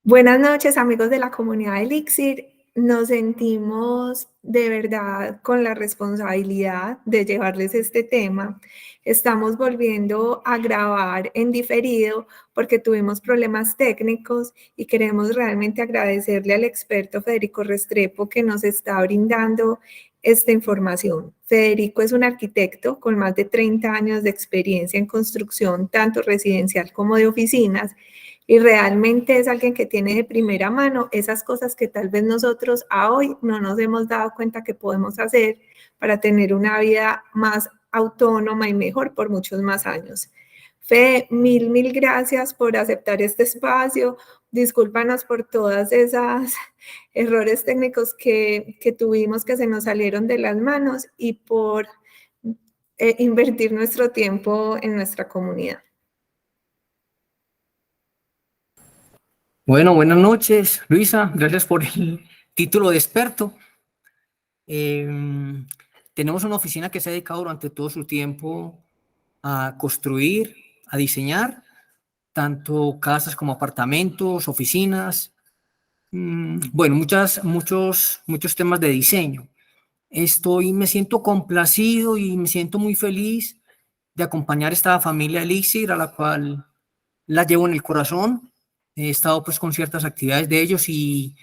Buenas noches, amigos de la comunidad Elixir. Nos sentimos de verdad con la responsabilidad de llevarles este tema. Estamos volviendo a grabar en diferido porque tuvimos problemas técnicos y queremos realmente agradecerle al experto Federico Restrepo que nos está brindando esta información. Federico es un arquitecto con más de 30 años de experiencia en construcción, tanto residencial como de oficinas, y realmente es alguien que tiene de primera mano esas cosas que tal vez nosotros a hoy no nos hemos dado cuenta que podemos hacer para tener una vida más autónoma y mejor por muchos más años. Fe, mil gracias por aceptar este espacio. Discúlpanos por todas esas errores técnicos que tuvimos que se nos salieron de las manos y por invertir nuestro tiempo en nuestra comunidad. Bueno, buenas noches, Luisa. Gracias por el título de experto. Tenemos una oficina que se ha dedicado durante todo su tiempo a construir, a diseñar, tanto casas como apartamentos, oficinas, bueno, muchos temas de diseño. Me siento complacido y me siento muy feliz de acompañar esta familia Elixir, a la cual la llevo en el corazón. He estado pues con ciertas actividades de ellos y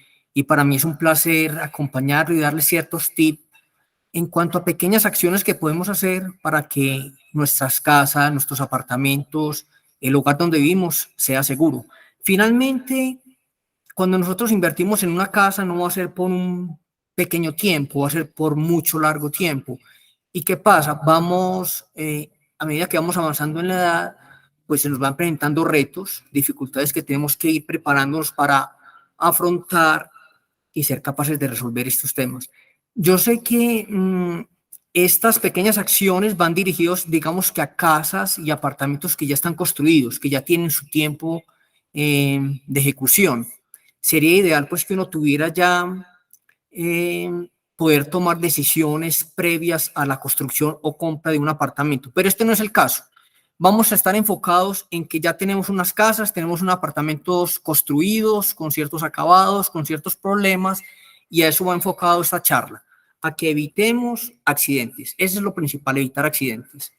para mí es un placer acompañarlo y darles ciertos tips en cuanto a pequeñas acciones que podemos hacer para que nuestras casas, nuestros apartamentos, el lugar donde vivimos sea seguro. Finalmente, cuando nosotros invertimos en una casa no va a ser por un pequeño tiempo, va a ser por mucho largo tiempo. ¿Y qué pasa? A medida que vamos avanzando en la edad, pues se nos van presentando retos, dificultades que tenemos que ir preparándonos para afrontar y ser capaces de resolver estos temas. Yo sé que estas pequeñas acciones van dirigidos, digamos que a casas y apartamentos que ya están construidos, que ya tienen su tiempo de ejecución. Sería ideal pues que uno tuviera ya poder tomar decisiones previas a la construcción o compra de un apartamento, pero este no es el caso. Vamos a estar enfocados en que ya tenemos unas casas, tenemos unos apartamentos construidos, con ciertos acabados, con ciertos problemas, y a eso va enfocado esta charla, a que evitemos accidentes. Eso es lo principal, evitar accidentes.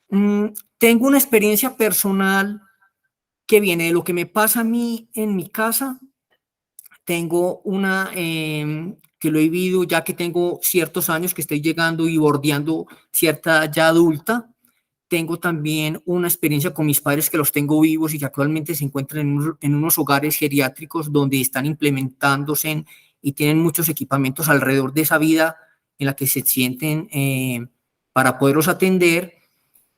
Tengo una experiencia personal que viene de lo que me pasa a mí en mi casa. Tengo una que lo he vivido ya que tengo ciertos años que estoy llegando y bordeando cierta ya adulta. Tengo también una experiencia con mis padres que los tengo vivos y que actualmente se encuentran en unos hogares geriátricos donde están implementándose y tienen muchos equipamientos alrededor de esa vida en la que se sienten para poderlos atender.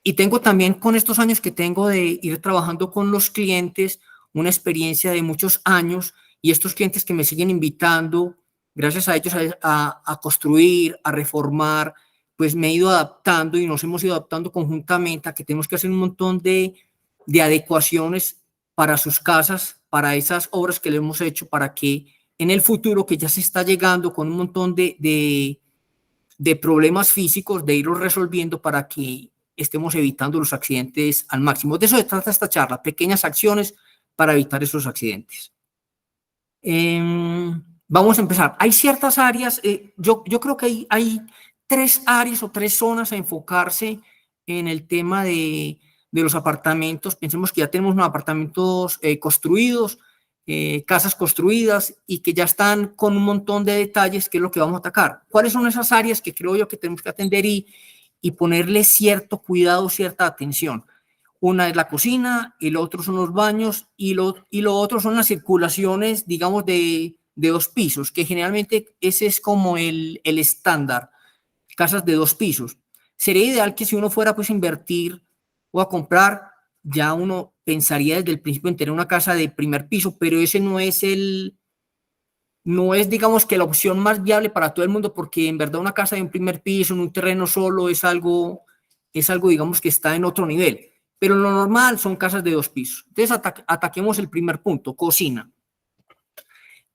Y tengo también con estos años que tengo de ir trabajando con los clientes una experiencia de muchos años y estos clientes que me siguen invitando, gracias a ellos, a construir, a reformar, pues me he ido adaptando y nos hemos ido adaptando conjuntamente a que tenemos que hacer un montón de adecuaciones para sus casas, para esas obras que le hemos hecho, para que en el futuro, que ya se está llegando con un montón de problemas físicos, de irlos resolviendo para que estemos evitando los accidentes al máximo. De eso se trata esta charla, pequeñas acciones para evitar esos accidentes. Vamos a empezar. Hay ciertas áreas, yo creo que hay tres áreas o tres zonas a enfocarse en el tema de los apartamentos. Pensemos que ya tenemos unos apartamentos construidos, casas construidas y que ya están con un montón de detalles, que es lo que vamos a atacar. ¿Cuáles son esas áreas que creo yo que tenemos que atender y ponerle cierto cuidado, cierta atención? Una es la cocina, el otro son los baños y lo otro son las circulaciones, digamos, de 2 pisos, que generalmente ese es como el estándar, casas de 2 pisos. Sería ideal que si uno fuera pues a invertir o a comprar, ya uno pensaría desde el principio en tener una casa de primer piso, pero ese no es, digamos, que la opción más viable para todo el mundo, porque en verdad una casa de un primer piso, en un terreno solo, es algo, digamos, que está en otro nivel. Pero lo normal son casas de 2 pisos. Entonces ataquemos el primer punto, cocina.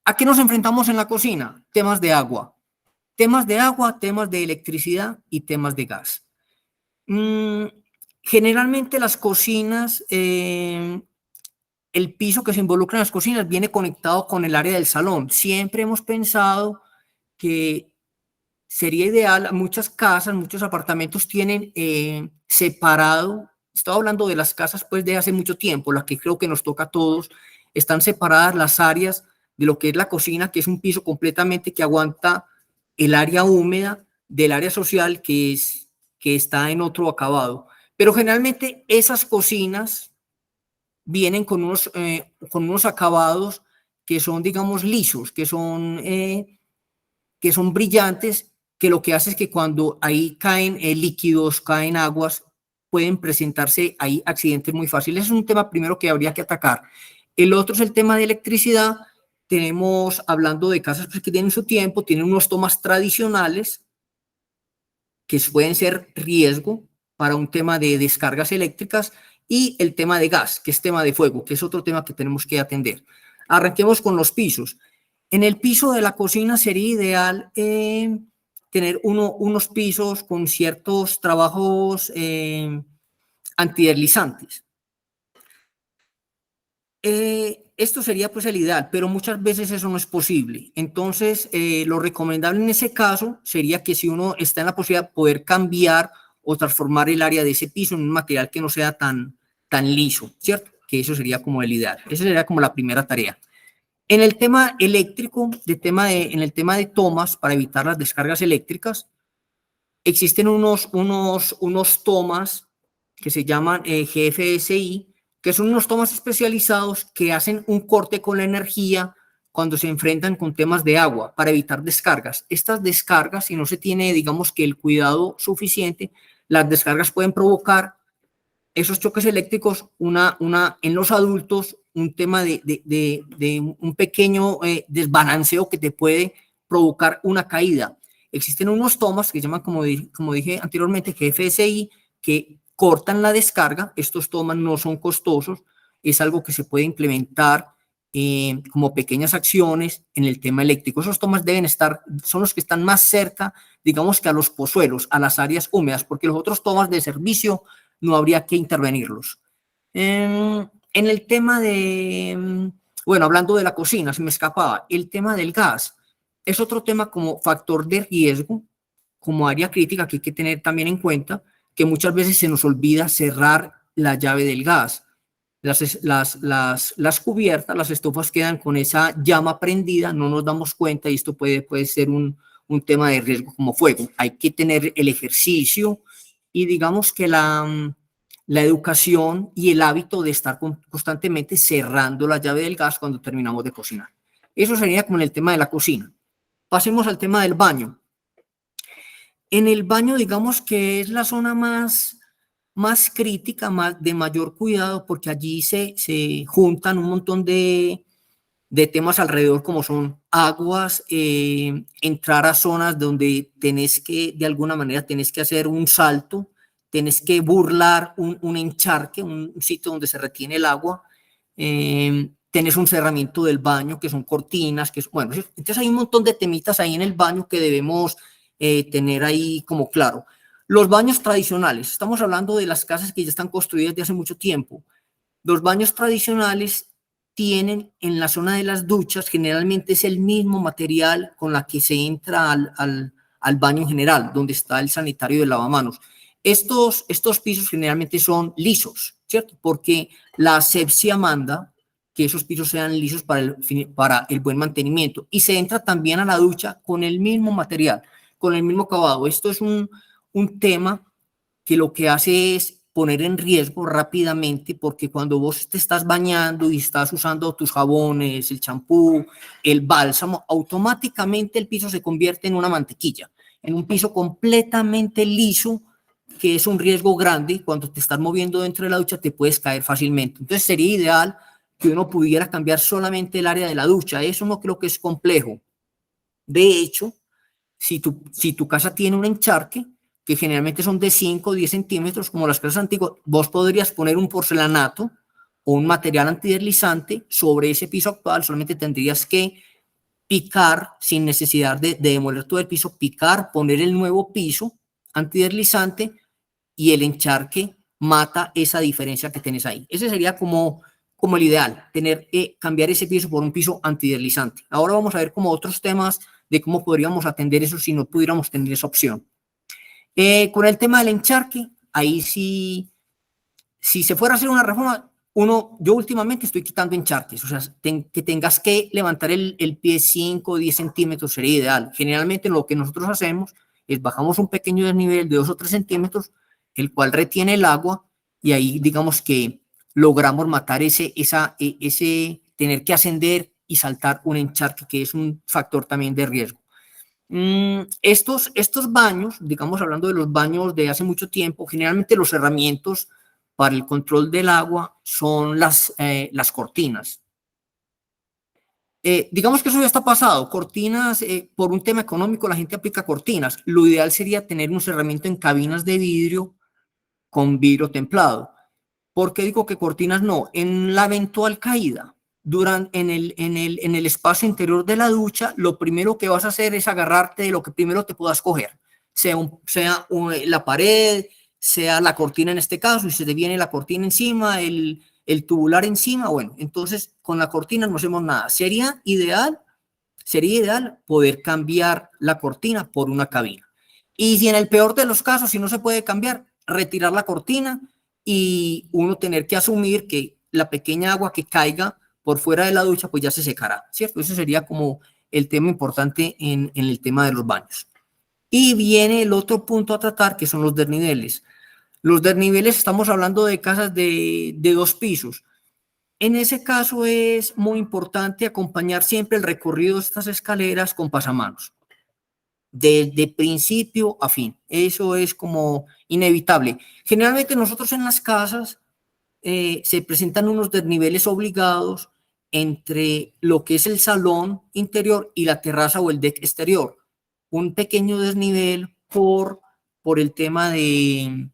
¿A qué nos enfrentamos en la cocina? Temas de agua. Temas de agua, temas de electricidad y temas de gas. Generalmente las cocinas el piso que se involucra en las cocinas viene conectado con el área del salón. Siempre hemos pensado que sería ideal, muchas casas, muchos apartamentos tienen separado, estaba hablando de las casas pues de hace mucho tiempo, las que creo que nos toca a todos, están separadas las áreas de lo que es la cocina, que es un piso completamente que aguanta el área húmeda del área social que está en otro acabado. Pero generalmente esas cocinas vienen con unos acabados que son, digamos, lisos, que son brillantes, que lo que hace es que cuando ahí caen líquidos, caen aguas, pueden presentarse ahí accidentes muy fáciles. Es un tema primero que habría que atacar. El otro es el tema de electricidad. Tenemos, hablando de casas pues, que tienen su tiempo, tienen unos tomas tradicionales que pueden ser riesgo para un tema de descargas eléctricas y el tema de gas, que es tema de fuego, que es otro tema que tenemos que atender. Arranquemos con los pisos. En el piso de la cocina sería ideal tener unos pisos con ciertos trabajos antideslizantes. Esto sería pues el ideal, pero muchas veces eso no es posible. Entonces, lo recomendable en ese caso sería que si uno está en la posibilidad de poder cambiar o transformar el área de ese piso en un material que no sea tan liso, ¿cierto? Que eso sería como el ideal. Esa sería como la primera tarea. En el tema eléctrico, en el tema de tomas para evitar las descargas eléctricas, existen unos tomas que se llaman GFSI, que son unos tomas especializados que hacen un corte con la energía cuando se enfrentan con temas de agua para evitar descargas. Estas descargas, si no se tiene, digamos que el cuidado suficiente, las descargas pueden provocar esos choques eléctricos, en los adultos, un tema de un pequeño desbalanceo que te puede provocar una caída. Existen unos tomas que se llaman, como dije anteriormente, GFSI, que cortan la descarga. Estos tomas no son costosos, es algo que se puede implementar como pequeñas acciones en el tema eléctrico. Esos tomas son los que están más cerca, digamos que a los pozuelos, a las áreas húmedas, porque los otros tomas de servicio no habría que intervenirlos. En el tema bueno, hablando de la cocina, se me escapaba, el tema del gas es otro tema como factor de riesgo, como área crítica que hay que tener también en cuenta, que muchas veces se nos olvida cerrar la llave del gas. Las cubiertas, las estufas quedan con esa llama prendida, no nos damos cuenta y esto puede ser un tema de riesgo como fuego. Hay que tener el ejercicio y digamos que la educación y el hábito de estar constantemente cerrando la llave del gas cuando terminamos de cocinar. Eso sería como en el tema de la cocina. Pasemos al tema del baño. En el baño, digamos que es la zona más crítica, de mayor cuidado, porque allí se juntan un montón de temas alrededor, como son aguas, entrar a zonas donde de alguna manera, tenés que hacer un salto, tenés que burlar un encharque, un sitio donde se retiene el agua, tenés un cerramiento del baño, que son cortinas, bueno, entonces hay un montón de temitas ahí en el baño que debemos tener ahí como claro. Los baños tradicionales, estamos hablando de las casas que ya están construidas de hace mucho tiempo. Los baños tradicionales tienen en la zona de las duchas, generalmente es el mismo material con la que se entra al baño general, donde está el sanitario de lavamanos. Estos pisos generalmente son lisos, ¿cierto? Porque la asepsia manda que esos pisos sean lisos para el buen mantenimiento. Y se entra también a la ducha con el mismo material, con el mismo acabado. Esto es un tema que lo que hace es poner en riesgo rápidamente, porque cuando vos te estás bañando y estás usando tus jabones, el champú, el bálsamo, automáticamente el piso se convierte en una mantequilla, en un piso completamente liso, que es un riesgo grande. Cuando te estás moviendo dentro de la ducha te puedes caer fácilmente. Entonces sería ideal que uno pudiera cambiar solamente el área de la ducha. Eso no creo que es complejo. De hecho, si tu casa tiene un encharque, que generalmente son de 5 o 10 centímetros, como las casas antiguas, vos podrías poner un porcelanato o un material antideslizante sobre ese piso actual. Solamente tendrías que picar, sin necesidad de demoler todo el piso, picar, poner el nuevo piso antideslizante y el encharque mata esa diferencia que tienes ahí. Ese sería como como el ideal, cambiar ese piso por un piso antideslizante. Ahora vamos a ver como otros temas de cómo podríamos atender eso si no pudiéramos tener esa opción. Con el tema del encharque, ahí sí, si se fuera a hacer una reforma, yo últimamente estoy quitando encharques, o sea, que tengas que levantar el pie 5 o 10 centímetros sería ideal. Generalmente lo que nosotros hacemos es bajamos un pequeño desnivel de 2 o 3 centímetros, el cual retiene el agua, y ahí digamos que logramos matar ese tener que ascender y saltar un encharque, que es un factor también de riesgo. Estos baños, digamos hablando de los baños de hace mucho tiempo, generalmente los cerramientos para el control del agua son las cortinas. Digamos que eso ya está pasado, cortinas, por un tema económico la gente aplica cortinas. Lo ideal sería tener un cerramiento en cabinas de vidrio con vidrio templado. ¿Por qué digo que cortinas no? En la eventual caída, en el espacio interior de la ducha, lo primero que vas a hacer es agarrarte de lo que primero te puedas coger, sea la pared, sea la cortina en este caso, y se te viene la cortina encima, el tubular encima, bueno, entonces con la cortina no hacemos nada. Sería ideal poder cambiar la cortina por una cabina. Y si en el peor de los casos, si no se puede cambiar, retirar la cortina y uno tener que asumir que la pequeña agua que caiga por fuera de la ducha, pues ya se secará, ¿cierto? Eso sería como el tema importante en el tema de los baños. Y viene el otro punto a tratar, que son los desniveles. Los desniveles, estamos hablando de casas de 2 pisos. En ese caso es muy importante acompañar siempre el recorrido de estas escaleras con pasamanos, desde principio a fin. Eso es como inevitable. Generalmente nosotros en las casas se presentan unos desniveles obligados entre lo que es el salón interior y la terraza o el deck exterior. Un pequeño desnivel por el tema de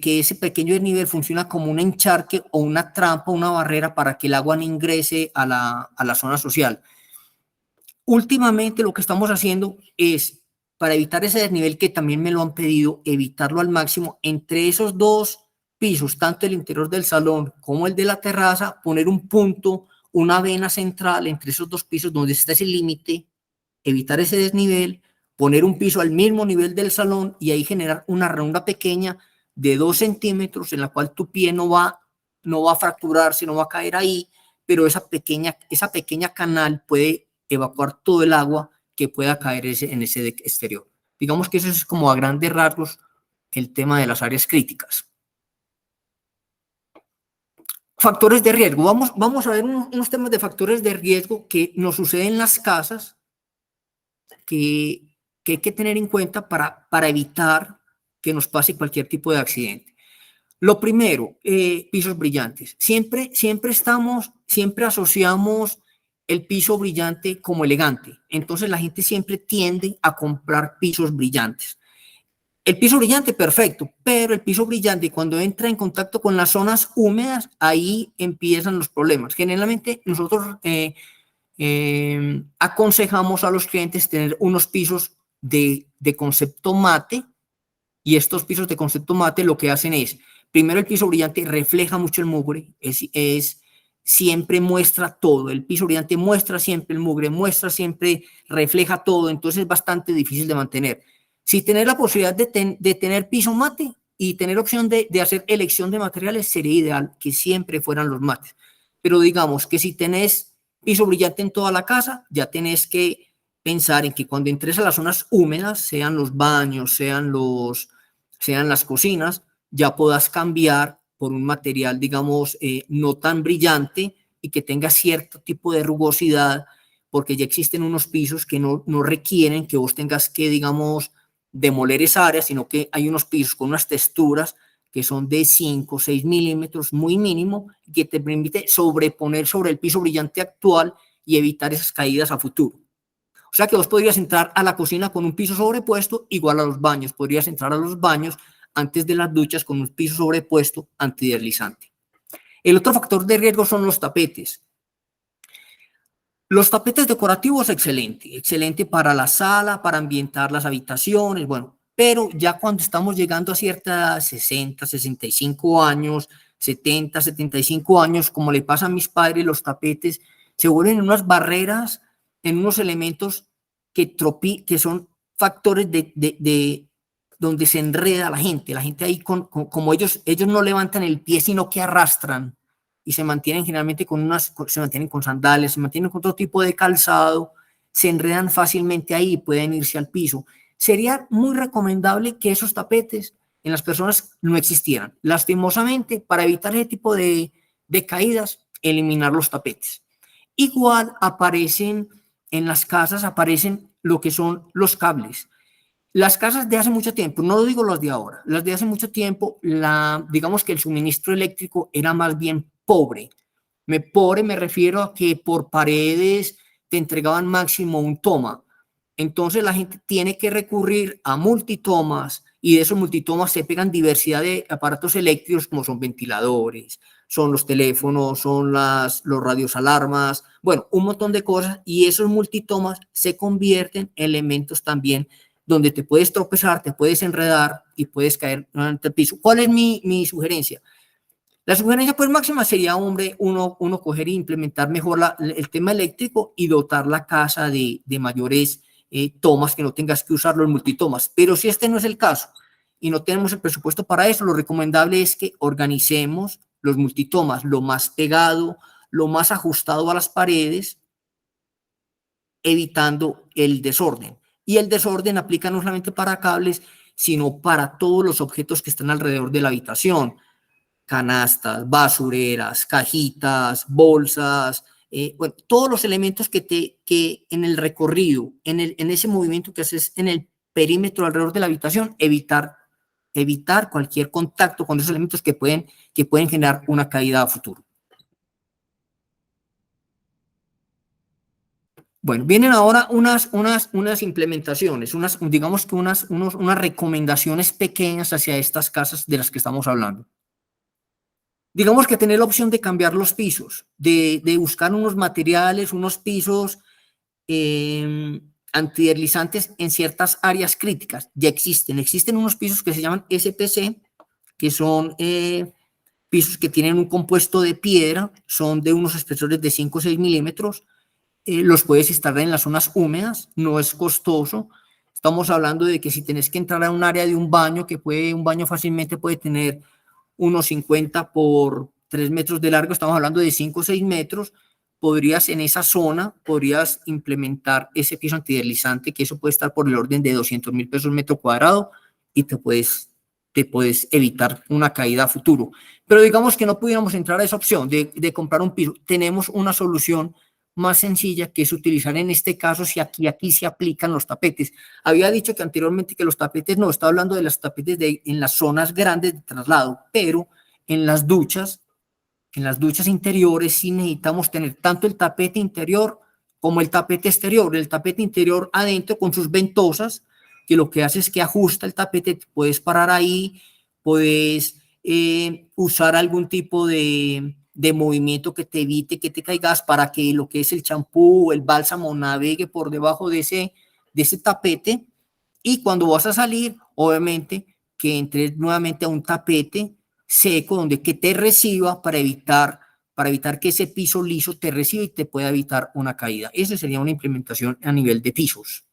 que ese pequeño desnivel funciona como un encharque o una trampa, una barrera para que el agua no ingrese a la zona social. Últimamente lo que estamos haciendo es, para evitar ese desnivel que también me lo han pedido, evitarlo al máximo, entre esos 2 pisos, tanto el interior del salón como el de la terraza, poner un punto, una vena central entre esos 2 pisos donde está ese límite, evitar ese desnivel, poner un piso al mismo nivel del salón y ahí generar una ranura pequeña de 2 centímetros en la cual tu pie no va a fracturarse, no va a caer ahí, pero esa pequeña canal puede evacuar todo el agua que pueda caer en ese deck exterior. Digamos que eso es como a grandes rasgos el tema de las áreas críticas. Factores de riesgo. Vamos a ver unos temas de factores de riesgo que nos suceden en las casas que hay que tener en cuenta para evitar que nos pase cualquier tipo de accidente. Lo primero, pisos brillantes. Siempre asociamos el piso brillante como elegante. Entonces la gente siempre tiende a comprar pisos brillantes. El piso brillante, perfecto, pero el piso brillante cuando entra en contacto con las zonas húmedas, ahí empiezan los problemas. Generalmente nosotros aconsejamos a los clientes tener unos pisos de concepto mate, y estos pisos de concepto mate lo que hacen es, primero el piso brillante refleja mucho el mugre, siempre muestra todo, el piso brillante muestra siempre el mugre, refleja todo, entonces es bastante difícil de mantener. Si tener la posibilidad de tener piso mate y tener opción de hacer elección de materiales, sería ideal que siempre fueran los mates. Pero digamos que si tenés piso brillante en toda la casa, ya tenés que pensar en que cuando entres a las zonas húmedas, sean los baños, sean las cocinas, ya puedas cambiar por un material, digamos, no tan brillante y que tenga cierto tipo de rugosidad, porque ya existen unos pisos que no requieren que vos tengas que, digamos, demoler esa área, sino que hay unos pisos con unas texturas que son de 5 o 6 milímetros, muy mínimo, que te permite sobreponer sobre el piso brillante actual y evitar esas caídas a futuro. O sea que vos podrías entrar a la cocina con un piso sobrepuesto, igual a los baños. Podrías entrar a los baños antes de las duchas con un piso sobrepuesto antideslizante. El otro factor de riesgo son los tapetes. Los tapetes decorativos, excelente para la sala, para ambientar las habitaciones, bueno, pero ya cuando estamos llegando a ciertas 60, 65 años, 70, 75 años, como le pasa a mis padres, los tapetes se vuelven unas barreras, en unos elementos que son factores de donde se enreda la gente ahí como ellos no levantan el pie, sino que arrastran y se mantienen generalmente se mantienen con sandalias, se mantienen con otro tipo de calzado, se enredan fácilmente ahí y pueden irse al piso. Sería muy recomendable que esos tapetes en las personas no existieran. Lastimosamente, para evitar ese tipo de caídas, eliminar los tapetes. Igual aparecen en las casas, aparecen lo que son los cables. Las casas de hace mucho tiempo, no digo las de ahora, las de hace mucho tiempo, digamos que el suministro eléctrico era más bien pobre. Pobre me refiero a que por paredes te entregaban máximo un toma. Entonces la gente tiene que recurrir a multitomas y de esos multitomas se pegan diversidad de aparatos eléctricos como son ventiladores, son los teléfonos, son los radios alarmas, bueno, un montón de cosas, y esos multitomas se convierten en elementos también donde te puedes tropezar, te puedes enredar y puedes caer ante el piso. ¿Cuál es mi sugerencia? La sugerencia pues máxima sería, hombre, uno coger e implementar mejor el tema eléctrico y dotar la casa de mayores tomas, que no tengas que usar los multitomas. Pero si este no es el caso y no tenemos el presupuesto para eso, lo recomendable es que organicemos los multitomas lo más pegado, lo más ajustado a las paredes, evitando el desorden. Y el desorden aplica no solamente para cables, sino para todos los objetos que están alrededor de la habitación. Canastas, basureras, cajitas, bolsas, bueno, todos los elementos que en el recorrido, en ese movimiento que haces en el perímetro alrededor de la habitación, evitar cualquier contacto con esos elementos que pueden generar una caída a futuro. Bueno, vienen ahora unas implementaciones, digamos que unas recomendaciones pequeñas hacia estas casas de las que estamos hablando. Digamos que tener la opción de cambiar los pisos, de buscar unos materiales, unos pisos antideslizantes en ciertas áreas críticas. Ya existen unos pisos que se llaman SPC, que son pisos que tienen un compuesto de piedra, son de unos espesores de 5 o 6 milímetros, los puedes instalar en las zonas húmedas, no es costoso. Estamos hablando de que si tenés que entrar a un área de un baño, un baño fácilmente puede tener unos 50 por 3 metros de largo, estamos hablando de 5 o 6 metros, en esa zona, podrías implementar ese piso antideslizante, que eso puede estar por el orden de 200,000 pesos metro cuadrado, y te puedes evitar una caída a futuro. Pero digamos que no pudiéramos entrar a esa opción de comprar un piso. Tenemos una solución más sencilla, que es utilizar en este caso, si aquí se aplican los tapetes. Había dicho que anteriormente que los tapetes, no, estaba hablando de los tapetes en las zonas grandes de traslado, pero en las duchas interiores sí necesitamos tener tanto el tapete interior como el tapete exterior. El tapete interior adentro con sus ventosas, que lo que hace es que ajusta el tapete, puedes parar ahí, puedes usar algún tipo de movimiento que te evite que te caigas, para que lo que es el champú o el bálsamo navegue por debajo de ese tapete, y cuando vas a salir, obviamente, que entres nuevamente a un tapete seco que te reciba, para evitar que ese piso liso te reciba y te pueda evitar una caída. Esa sería una implementación a nivel de pisos.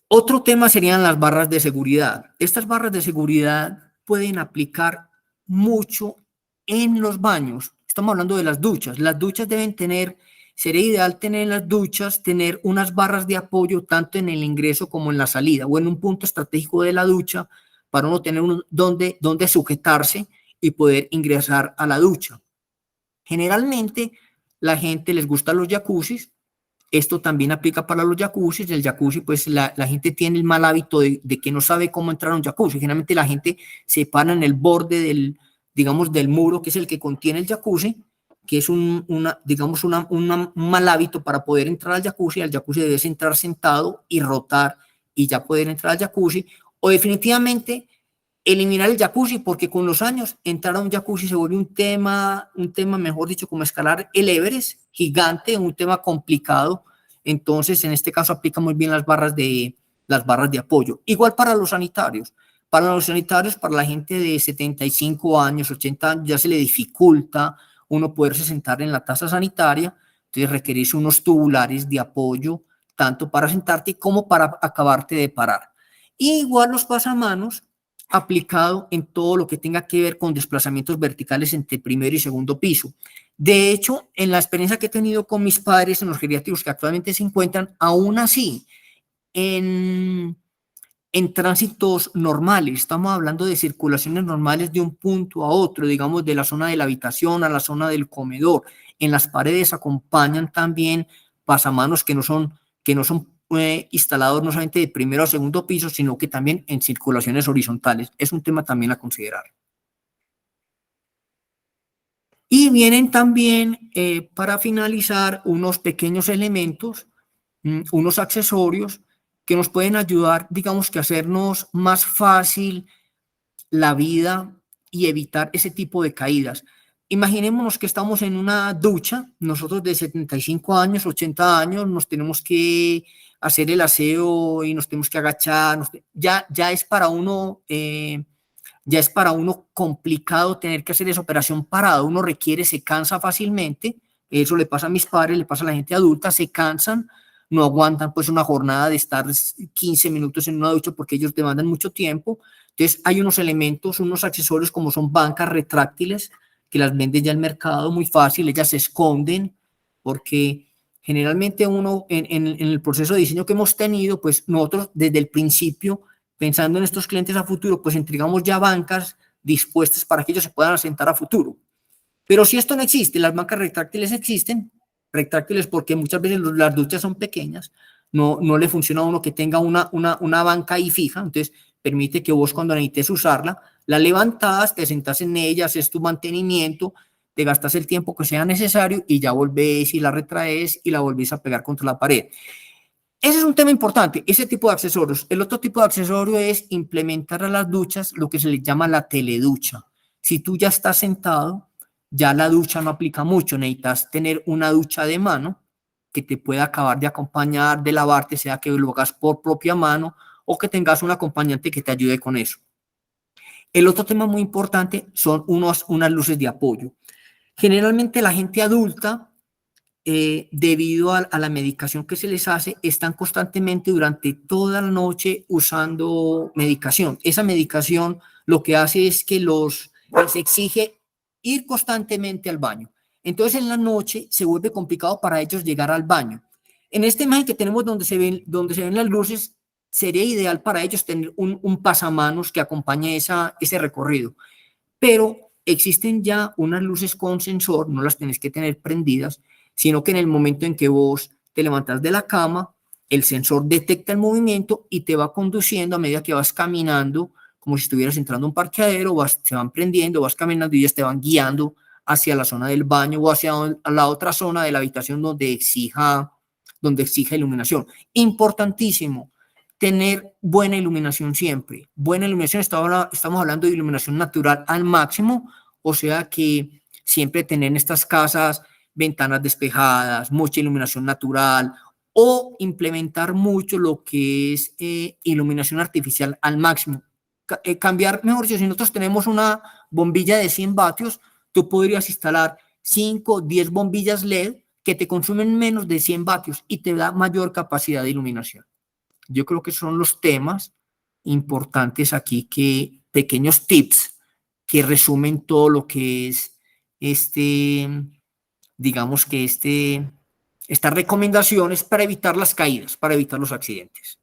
Otro tema serían las barras de seguridad. Estas barras de seguridad pueden aplicar mucho en los baños. Estamos hablando de las duchas. Las duchas sería ideal tener en las duchas, tener unas barras de apoyo tanto en el ingreso como en la salida, o en un punto estratégico de la ducha, para uno tener donde sujetarse y poder ingresar a la ducha. Generalmente la gente les gusta los jacuzzis. Esto también aplica para los jacuzzis. El jacuzzi, pues la gente tiene el mal hábito de que no sabe cómo entrar a un jacuzzi. Generalmente la gente se para en el borde del muro, que es el que contiene el jacuzzi, que es un mal hábito para poder entrar al jacuzzi. Al jacuzzi debes entrar sentado y rotar y ya poder entrar al jacuzzi. O definitivamente eliminar el jacuzzi, porque con los años entrar a un jacuzzi se vuelve un tema, mejor dicho, como escalar el Everest, gigante, un tema complicado. Entonces, en este caso aplica muy bien las barras de apoyo. Igual para los sanitarios. Para los sanitarios, para la gente de 75 años, 80 años, ya se le dificulta uno poderse sentar en la taza sanitaria, entonces requerís unos tubulares de apoyo, tanto para sentarte como para acabarte de parar. Y igual los pasamanos, aplicado en todo lo que tenga que ver con desplazamientos verticales entre primero y segundo piso. De hecho, en la experiencia que he tenido con mis padres en los geriátricos que actualmente se encuentran, aún así, en tránsitos normales, estamos hablando de circulaciones normales de un punto a otro, digamos de la zona de la habitación a la zona del comedor. En las paredes acompañan también pasamanos que no son instalados no solamente de primero a segundo piso, sino que también en circulaciones horizontales. Es un tema también a considerar. Y vienen también, para finalizar, unos pequeños elementos, unos accesorios que nos pueden ayudar, digamos que a hacernos más fácil la vida y evitar ese tipo de caídas. Imaginémonos que estamos en una ducha, nosotros de 75 años, 80 años, nos tenemos que hacer el aseo y nos tenemos que agachar, ya es para uno... ya es para uno complicado tener que hacer esa operación parada, uno requiere, se cansa fácilmente, eso le pasa a mis padres, le pasa a la gente adulta, se cansan, no aguantan pues una jornada de estar 15 minutos en una ducha porque ellos demandan mucho tiempo. Entonces hay unos elementos, unos accesorios como son bancas retráctiles que las venden ya al mercado muy fácil, ellas se esconden porque generalmente uno en el proceso de diseño que hemos tenido, pues nosotros desde el principio pensando en estos clientes a futuro, pues entregamos ya bancas dispuestas para que ellos se puedan asentar a futuro. Pero si esto no existe, las bancas retráctiles existen, retráctiles porque muchas veces las duchas son pequeñas, no le funciona a uno que tenga una banca ahí fija, entonces permite que vos cuando necesites usarla, la levantas, te sentás en ella, haces tu mantenimiento, te gastas el tiempo que sea necesario y ya volvés y la retraes y la volvés a pegar contra la pared. Ese es un tema importante, ese tipo de accesorios. El otro tipo de accesorio es implementar a las duchas lo que se le llama la teleducha. Si tú ya estás sentado, ya la ducha no aplica mucho, necesitas tener una ducha de mano que te pueda acabar de acompañar, de lavarte, sea que lo hagas por propia mano o que tengas un acompañante que te ayude con eso. El otro tema muy importante son unas luces de apoyo. Generalmente la gente adulta debido a la medicación que se les hace, están constantemente durante toda la noche usando medicación. Esa medicación lo que hace es que les exige ir constantemente al baño. Entonces en la noche se vuelve complicado para ellos llegar al baño. En esta imagen que tenemos donde se ven las luces, sería ideal para ellos tener un pasamanos que acompañe ese recorrido. Pero existen ya unas luces con sensor, no las tenés que tener prendidas, sino que en el momento en que vos te levantas de la cama, el sensor detecta el movimiento y te va conduciendo a medida que vas caminando, como si estuvieras entrando a un parqueadero, se van prendiendo, vas caminando y ellas te van guiando hacia la zona del baño o hacia la otra zona de la habitación donde exija iluminación. Importantísimo, tener buena iluminación siempre. Buena iluminación, estamos hablando de iluminación natural al máximo, o sea que siempre tener en estas casas ventanas despejadas, mucha iluminación natural o implementar mucho lo que es iluminación artificial al máximo. Cambiar, mejor dicho, si nosotros tenemos una bombilla de 100 vatios, tú podrías instalar 5, 10 bombillas LED que te consumen menos de 100 vatios y te da mayor capacidad de iluminación. Yo creo que son los temas importantes aquí, pequeños tips que resumen todo lo que es digamos que estas recomendaciones para evitar las caídas, para evitar los accidentes.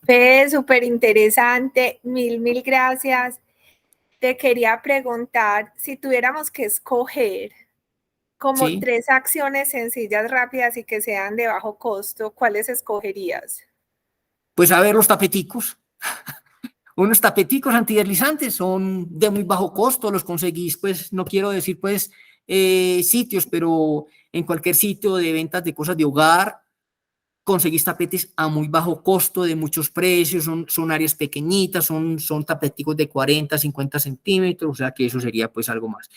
Fue súper interesante, mil gracias. Te quería preguntar, si tuviéramos que escoger como ¿Sí? 3 acciones sencillas, rápidas y que sean de bajo costo, ¿cuáles escogerías? Pues a ver, los tapeticos. Unos tapeticos antideslizantes son de muy bajo costo, los conseguís, pues no quiero decir pues sitios, pero en cualquier sitio de ventas de cosas de hogar, conseguís tapetes a muy bajo costo, de muchos precios, son áreas pequeñitas, son tapeticos de 40, 50 centímetros, o sea que eso sería pues algo más.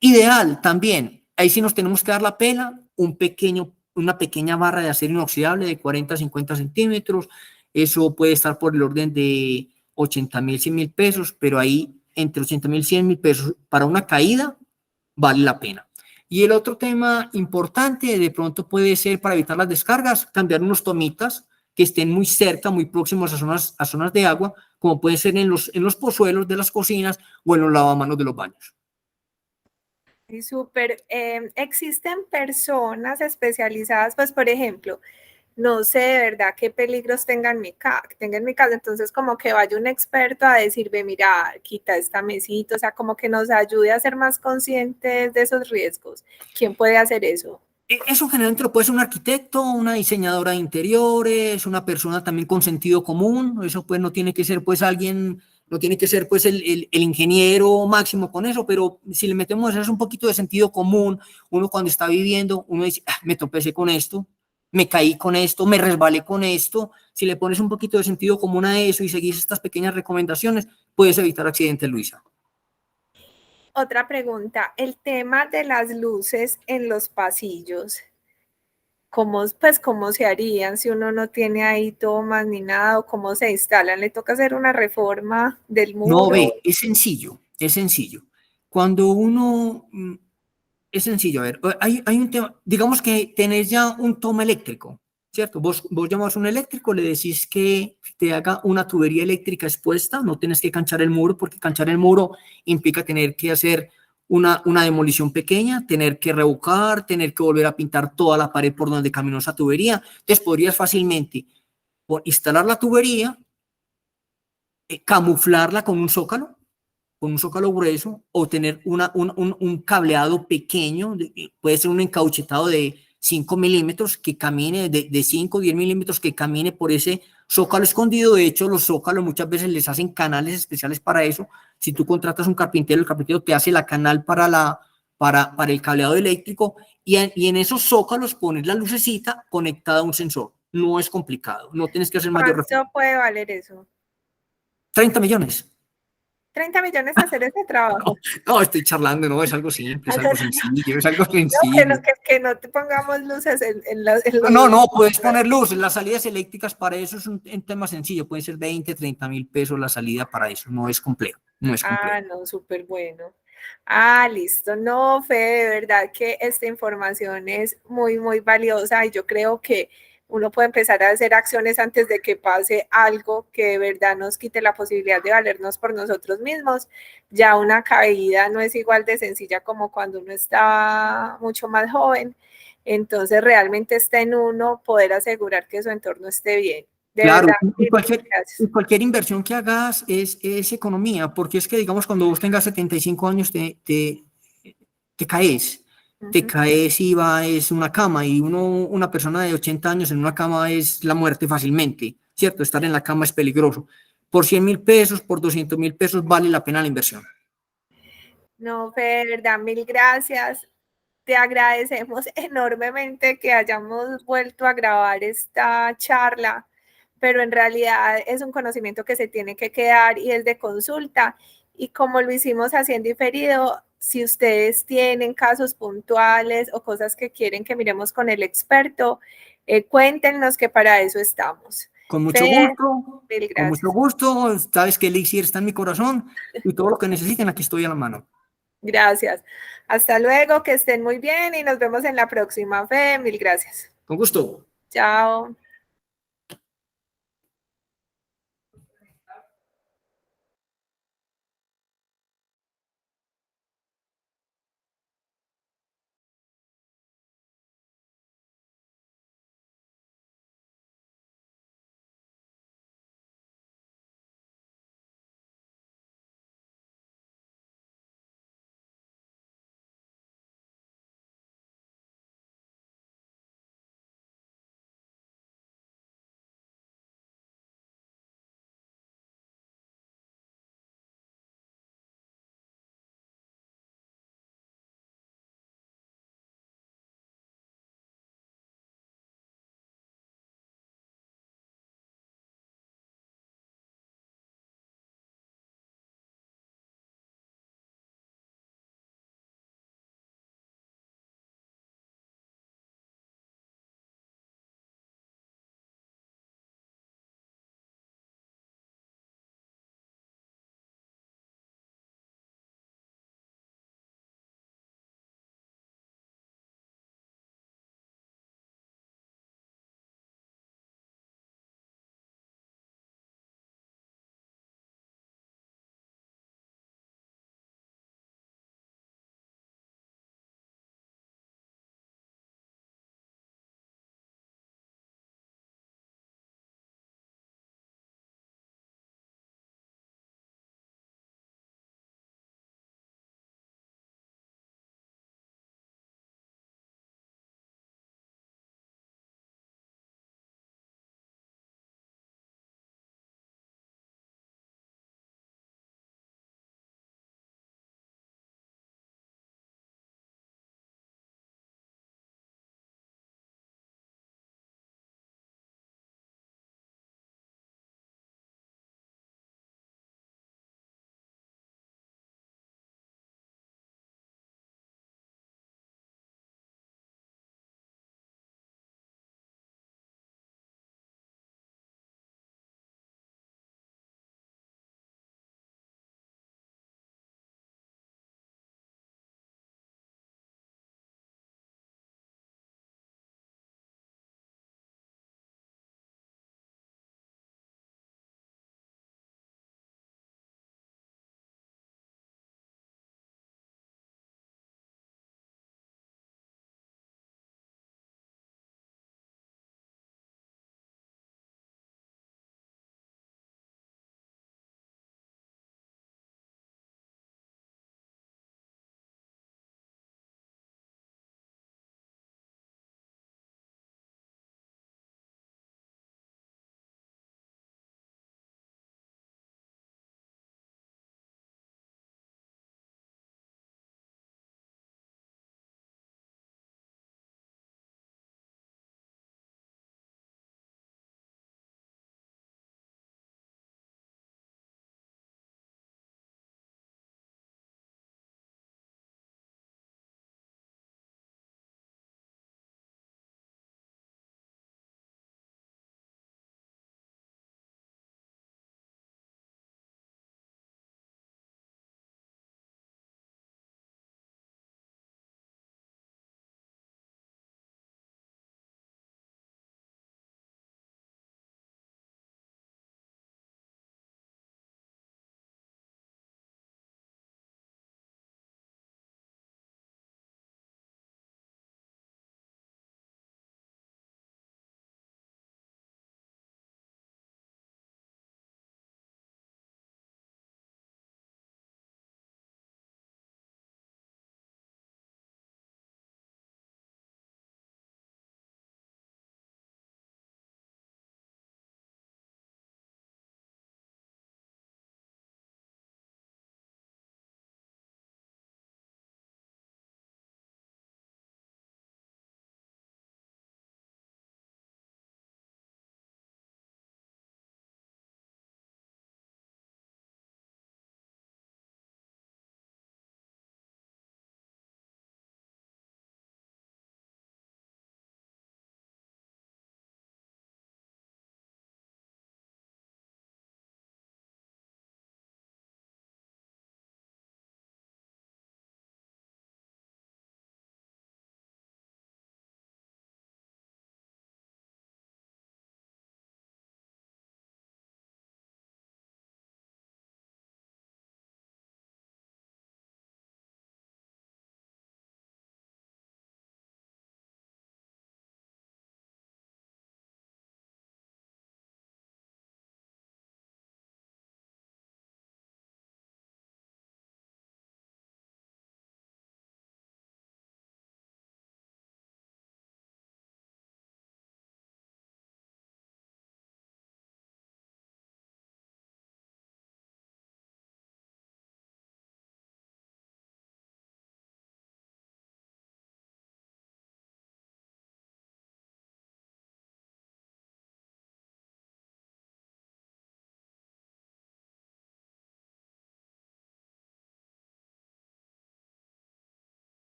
Ideal también, ahí sí nos tenemos que dar la pela, una pequeña barra de acero inoxidable de 40, 50 centímetros, eso puede estar por el orden de 80.000, 100.000 pesos, pero ahí entre 80.000 y 100.000 pesos para una caída vale la pena. Y el otro tema importante de pronto puede ser para evitar las descargas, cambiar unos tomitas que estén muy cerca, muy próximos a zonas de agua, como puede ser en los pozuelos de las cocinas o en los lavamanos de los baños. Y súper, existen personas especializadas, pues por ejemplo, no sé de verdad qué peligros tenga en mi casa, entonces como que vaya un experto a decirme, mira, quita esta mesita, o sea, como que nos ayude a ser más conscientes de esos riesgos. ¿Quién puede hacer eso? Eso generalmente lo puede ser un arquitecto, una diseñadora de interiores, una persona también con sentido común. Eso pues no tiene que ser pues alguien, no tiene que ser pues el ingeniero máximo con eso, pero si le metemos eso un poquito de sentido común, uno cuando está viviendo, uno dice, ah, me tropecé con esto, me caí con esto, me resbalé con esto. Si le pones un poquito de sentido común a eso y seguís estas pequeñas recomendaciones, puedes evitar accidentes, Luisa. Otra pregunta, el tema de las luces en los pasillos. ¿Cómo se harían si uno no tiene ahí tomas ni nada? ¿O cómo se instalan? ¿Le toca hacer una reforma del No, muro? ve, es sencillo, es sencillo. Cuando uno, es sencillo, a ver, hay un tema, digamos que tenés ya un toma eléctrico, ¿cierto? Vos llamas a un eléctrico, le decís que te haga una tubería eléctrica expuesta, no tienes que canchar el muro, porque canchar el muro implica tener que hacer una demolición pequeña, tener que revocar, tener que volver a pintar toda la pared por donde caminó esa tubería. Entonces podrías fácilmente instalar la tubería, camuflarla con un zócalo grueso, o tener un cableado pequeño, puede ser un encauchetado de 5 milímetros que camine, de 5 o 10 milímetros que camine por ese zócalo escondido. De hecho, los zócalos muchas veces les hacen canales especiales para eso. Si tú contratas un carpintero, el carpintero te hace la canal para el cableado eléctrico, y en esos zócalos pones la lucecita conectada a un sensor. No es complicado, no tienes que hacer mayor reforma. ¿Cuánto puede valer eso? 30 millones. 30 millones hacer ese trabajo. No, estoy charlando, no, es algo simple, es algo sencillo, es algo No, sencillo. que no te pongamos luces en No, los... no, puedes poner luces, las salidas eléctricas para eso es un tema sencillo, puede ser 20, 30.000 pesos la salida para eso, no es complejo, no es complejo. Ah, no, súper bueno. Ah, listo. No, Fede, de verdad que esta información es muy, muy valiosa y yo creo que uno puede empezar a hacer acciones antes de que pase algo que de verdad nos quite la posibilidad de valernos por nosotros mismos. Ya una caída no es igual de sencilla como cuando uno está mucho más joven. Entonces, realmente está en uno poder asegurar que su entorno esté bien. De Claro, verdad, mil gracias. y cualquier inversión que hagas es economía, porque es que, digamos, cuando vos tengas 75 años te caes, te Ujú. caes y va, es una cama, y una persona de 80 años en una cama es la muerte fácilmente, ¿cierto? Estar en la cama es peligroso. Por 100.000 pesos, por 200.000 pesos vale la pena la inversión. No, Fede, de verdad, mil gracias. Te agradecemos enormemente que hayamos vuelto a grabar esta charla, pero en realidad es un conocimiento que se tiene que quedar y es de consulta. Y como lo hicimos haciendo diferido, si ustedes tienen casos puntuales o cosas que quieren que miremos con el experto, cuéntenos que para eso estamos. Fe, mil Con mucho gracias. gusto, sabes que Elixir está en mi corazón y todo lo que necesiten aquí estoy a la mano. Gracias. Hasta luego, que estén muy bien y nos vemos en la próxima. Fe, mil gracias. Con gusto. Chao.